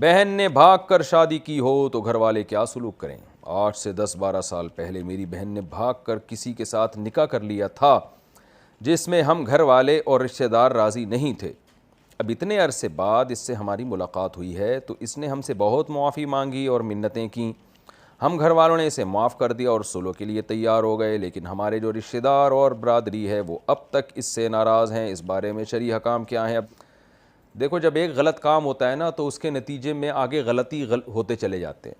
बहन ने भाग कर शादी की हो तो घर वाले क्या सलूक करें। आज से 10-12 साल पहले मेरी बहन ने भाग कर किसी के साथ निकाह कर लिया था जिसमें हम घर वाले और रिश्तेदार राज़ी नहीं थे। अब इतने अरसे बाद इससे हमारी मुलाकात हुई है तो इसने हमसे बहुत मुआफ़ी मांगी और मिन्नतें की। हम घर वालों ने इसे माफ़ कर दिया और सुलह के लिए तैयार हो गए, लेकिन हमारे जो रिश्तेदार और बरादरी है वो अब तक इससे नाराज़ हैं। इस बारे में शरई हकाम क्या हैं? अब देखो, जब एक गलत काम होता है ना तो उसके नतीजे में आगे गलती होते चले जाते हैं।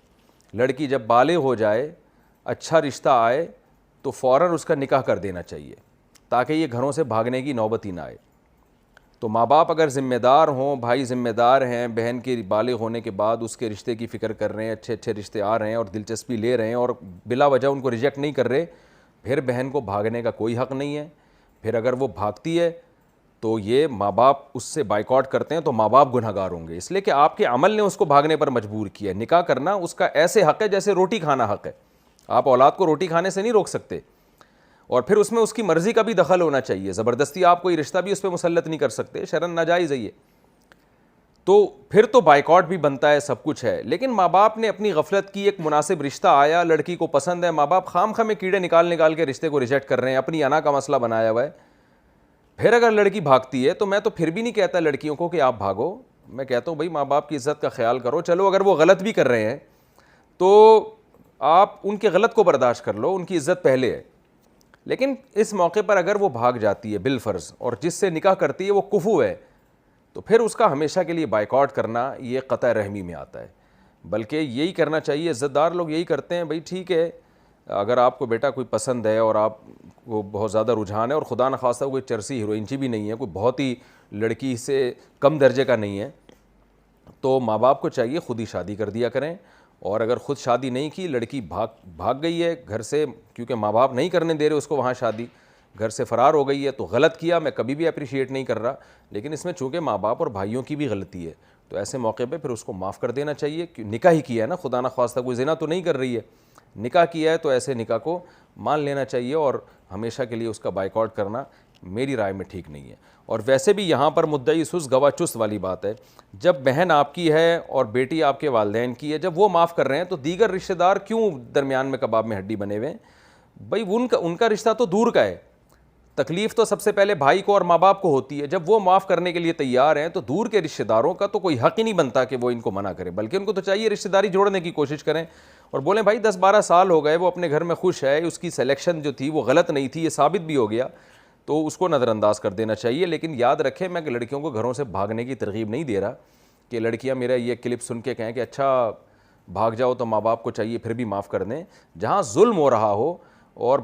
लड़की जब बाले हो जाए, अच्छा रिश्ता आए तो फ़ौरन उसका निकाह कर देना चाहिए ताकि ये घरों से भागने की नौबत ही ना आए। तो माँ बाप अगर ज़िम्मेदार हों, भाई ज़िम्मेदार हैं, बहन के बालिग होने के बाद उसके रिश्ते की फ़िक्र कर रहे हैं, अच्छे अच्छे रिश्ते आ रहे हैं और दिलचस्पी ले रहे हैं और बिला वजह उनको रिजेक्ट नहीं कर रहे, फिर बहन को भागने का कोई हक़ नहीं है। फिर अगर वो भागती है तो ये माँ बाप उससे बाइकआउट करते हैं तो माँ बाप गुनहगार होंगे, इसलिए कि आपके अमल ने उसको भागने पर मजबूर किया। निकाह करना उसका ऐसे हक़ है जैसे रोटी खाना हक़ है। आप औलाद को रोटी खाने से नहीं रोक सकते और फिर उसमें उसकी मर्ज़ी का भी दखल होना चाहिए। ज़बरदस्ती आप कोई रिश्ता भी उस पर मुसल्लत नहीं कर सकते, शरन नाजायज़ है ये। तो फिर तो बाइकआउट भी बनता है, सब कुछ है। लेकिन माँ बाप ने अपनी गफलत की, एक मुनासिब रिश्ता आया, लड़की को पसंद है, माँ बाप खाम में कीड़े निकाल निकाल के रिश्ते को रिजेक्ट कर रहे हैं, अपनी अना का मसला बनाया हुआ है। फिर अगर लड़की भागती है तो मैं तो फिर भी नहीं कहता लड़कियों को कि आप भागो। मैं कहता हूँ भाई, माँ बाप की इज़्ज़त का ख्याल करो। चलो, अगर वो गलत भी कर रहे हैं तो आप उनके गलत को बर्दाश्त कर लो, उनकी इज़्ज़त पहले है। लेकिन इस मौके पर अगर वो भाग जाती है बिलफर्ज और जिससे निकाह करती है वो कुफू है, तो फिर उसका हमेशा के लिए बाइकआउट करना ये क़तई रहमी में आता है। बल्कि यही करना चाहिए, इज़्ज़तदार लोग यही करते हैं। भाई ठीक है, अगर आपको बेटा कोई पसंद है और आपको बहुत ज़्यादा रुझान है और खुदा न खास्ता कोई चरसी हीरोइनची भी नहीं है, कोई बहुत ही लड़की से कम दर्जे का नहीं है, तो माँ बाप को चाहिए खुद ही शादी कर दिया करें। और अगर ख़ुद शादी नहीं की, लड़की भाग गई है घर से क्योंकि माँ बाप नहीं करने दे रहे उसको वहाँ शादी, घर से फ़रार हो गई है, तो गलत किया, मैं कभी भी अप्रिशिएट नहीं कर रहा। लेकिन इसमें चूँकि माँ बाप और भाइयों की भी गलती है तो ऐसे मौके पे फिर उसको माफ़ कर देना चाहिए। निकाह ही किया है ना, खुदा न खास्ता कोई ज़िना तो नहीं कर रही है, निकाह किया है तो ऐसे निकाह को मान लेना चाहिए और हमेशा के लिए उसका बाइकआउट करना मेरी राय में ठीक नहीं है। और वैसे भी यहाँ पर मुद्दई सुस गवाह चुस्त वाली बात है। जब बहन आपकी है और बेटी आपके वालिदैन की है, जब वो माफ़ कर रहे हैं तो दीगर रिश्तेदार क्यों दरमियान में कबाब में हड्डी बने हुए हैं? भाई उनका रिश्ता तो दूर का है, तकलीफ़ तो सबसे पहले भाई को और माँ बाप को होती है। जब वो माफ़ करने के लिए तैयार हैं तो दूर के रिश्तेदारों का तो कोई हक़ ही नहीं बनता कि वो इनको मना करें, बल्कि उनको तो चाहिए रिश्तेदारी जोड़ने की कोशिश करें और बोलें भाई 10-12 साल हो गए, वो अपने घर में खुश है, उसकी सिलेक्शन जो थी वो गलत नहीं थी, ये साबित भी हो गया, तो उसको नज़रअंदाज कर देना चाहिए। लेकिन याद रखें, मैं लड़कियों को घरों से भागने की तरगीब नहीं दे रहा कि लड़कियां मेरा ये क्लिप सुन के कहें कि अच्छा भाग जाओ तो माँ बाप को चाहिए फिर भी माफ़ कर दें। जहाँ जुल्म हो रहा हो और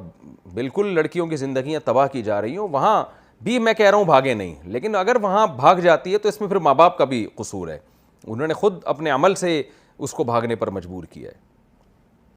बिल्कुल लड़कियों की ज़िंदगियाँ तबाह की जा रही हों, वहाँ भी मैं कह रहा हूँ भागे नहीं। लेकिन अगर वहाँ भाग जाती है तो इसमें फिर माँ बाप का भी कसूर है, उन्होंने खुद अपने अमल से उसको भागने पर मजबूर किया है।